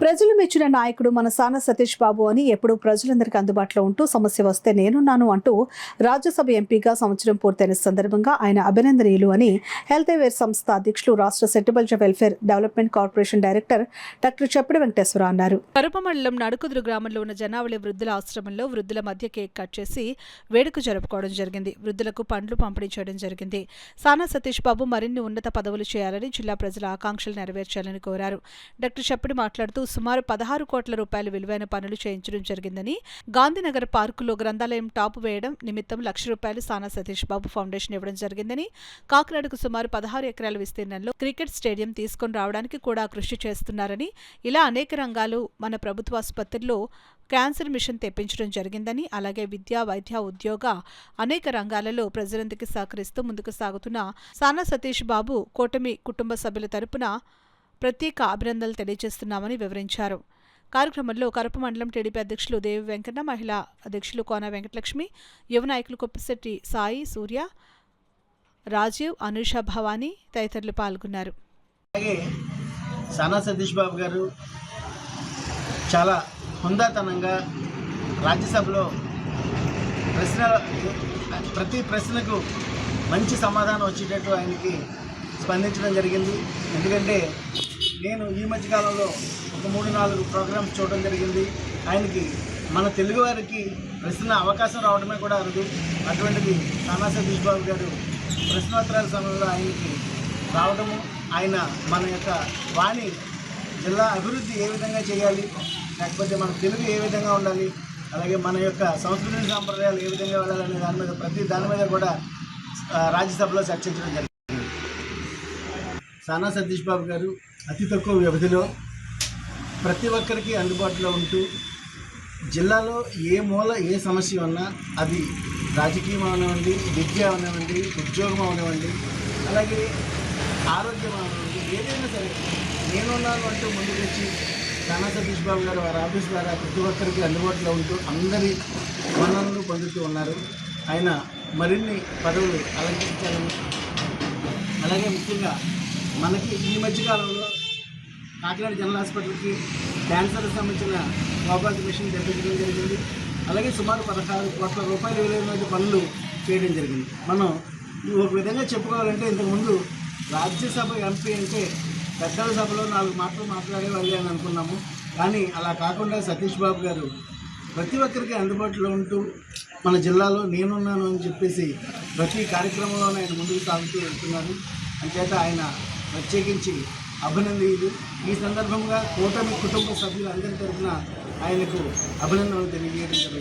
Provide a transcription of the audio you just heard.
ప్రజలు మెచ్చిన నాయకుడు మన సాన సతీష్ బాబు అని ఎప్పుడూ ప్రజలందరికీ అందుబాటులో ఉంటూ సమస్య వస్తే నేనున్నాను అంటూ రాజ్యసభ ఎంపీగా సంవత్సరం పూర్తయిన సందర్భంగా ఆయన అభినందనీయులు అని హెల్త్ అవేర్ సంస్థ అధ్యక్షులు రాష్ట్ర settlement welfare development corporation director doctor Cheppadi Venkateswara అన్నారు. కరప మండలం నడుకుదురు గ్రామంలో ఉన్న జనావళి వృద్ధుల ఆశ్రమంలో వృద్ధుల మధ్య కేక్ కట్ చేసి వేడుక జరుపుకోవడం జరిగింది. వృద్ధులకు పండ్లు పంపిణీ చేయడం జరిగింది. సానా సతీష్ బాబు మరిన్ని ఉన్నత పదవులు చేయాలని, జిల్లా ప్రజల ఆకాంక్షలు నెరవేర్చాలని కోరారు. డాక్టర్ చెప్పడి మాట్లాడుతూ సుమారు 16 కోట్ల రూపాయల విలువైన పనులు చేయించడం జరిగిందని, గాంధీనగర్ పార్కులో గ్రంథాలయం టాపు వేయడం నిమిత్తం ₹1,00,000 సానా సతీష్ బాబు ఫౌండేషన్ ఇవ్వడం జరిగిందని, కాకినాడకు సుమారు 16 ఎకరాల విస్తీర్ణంలో క్రికెట్ స్టేడియం తీసుకొని రావడానికి కూడా కృషి చేస్తున్నారని, ఇలా అనేక రంగాలు మన ప్రభుత్వ ఆసుపత్రిలో క్యాన్సర్ మిషన్ తెప్పించడం జరిగిందని, అలాగే విద్య, వైద్య, ఉద్యోగ అనేక రంగాలలో ప్రజలందరికీ సహకరిస్తూ ముందుకు సాగుతున్న సానా సతీష్ బాబు కూటమి కుటుంబ సభ్యుల తరపున ప్రత్యేక అభినందనలు తెలియజేస్తున్నామని వివరించారు. కార్యక్రమంలో కరప మండలం టీడీపీ అధ్యక్షులు దేవి వెంకన్న, మహిళా అధ్యక్షులు కోన వెంకటలక్ష్మి, యువ నాయకులు కొప్పిశెట్టి సాయి, సూర్య, రాజీవ్, అనుష, భవానీ తదితరులు పాల్గొన్నారు. అలాగే సానా సతీష్ బాబు గారు చాలా హుందాతనంగా రాజ్యసభలో ప్రతి ప్రశ్నకు మంచి సమాధానం వచ్చేటట్టు ఆయనకి స్పందించడం జరిగింది. ఎందుకంటే నేను ఈ మధ్యకాలంలో ఒక 3-4 ప్రోగ్రామ్స్ చూడడం జరిగింది. ఆయనకి మన తెలుగు వారికి ప్రశ్న అవకాశం రావడమే కూడా అరుదు. అటువంటిది సానా సతీష్ బాబు గారు ప్రశ్నోత్తరాల సమయంలో ఆయనకి రావడము, ఆయన మన యొక్క వాణి జిల్లా అభివృద్ధి ఏ విధంగా చేయాలి, లేకపోతే మన తెలుగు ఏ విధంగా ఉండాలి, అలాగే మన యొక్క సంస్కృతి సాంప్రదాయాలు ఏ విధంగా వెళ్ళాలనే దాని మీద ప్రతి దాని మీద కూడా రాజ్యసభలో చర్చించడం జరిగింది. సానా సతీష్ బాబు గారు అతి తక్కువ వ్యవధిలో ప్రతి ఒక్కరికి అందుబాటులో ఉంటూ జిల్లాలో ఏ మూల ఏ సమస్య ఉన్నా, అది రాజకీయం అవనివ్వండి, విద్య అవనివ్వండి, ఉద్యోగం అవనివ్వండి, అలాగే ఆరోగ్యం అవనివ్వండి, ఏదైనా సరే నేనున్నాను అంటూ ముందుకు వచ్చి సానా సతీష్ బాబు గారు వారి ఆఫీస్ ద్వారా ప్రతి ఒక్కరికి అందుబాటులో ఉంటూ అందరి మన్ననలు పొందుతూ ఉన్నారు. ఆయన మరిన్ని పదవులు అలంకరించాలని, అలాగే ముఖ్యంగా మనకి ఈ మధ్యకాలంలో కాకినాడ జనరల్ హాస్పిటల్కి క్యాన్సర్కి సంబంధించిన గ్లోబల్ మిషన్ తెప్పించడం జరిగింది. అలాగే సుమారు 16 కోట్ల రూపాయల విలువైన పనులు చేయడం జరిగింది. మనం ఒక విధంగా చెప్పుకోవాలంటే ఇంతకుముందు రాజ్యసభ ఎంపీ అంటే పెద్దల సభలో 4 మాటలు మాట్లాడేవాళ్ళే అని అనుకున్నాము. కానీ అలా కాకుండా సతీష్ బాబు గారు ప్రతి ఒక్కరికి అందుబాటులో ఉంటూ మన జిల్లాలో నేనున్నాను అని చెప్పేసి ప్రతి కార్యక్రమంలోనే ఆయన ముందుకు సాగుతూ వెళ్తున్నారు. అంచేత ఆయన ప్రత్యేకించి అభినందనీయులు. ఈ సందర్భంగా కూటమి కుటుంబ సభ్యులందరి తరఫున ఆయనకు అభినందనలు తెలియజేయడం జరుగుతుంది.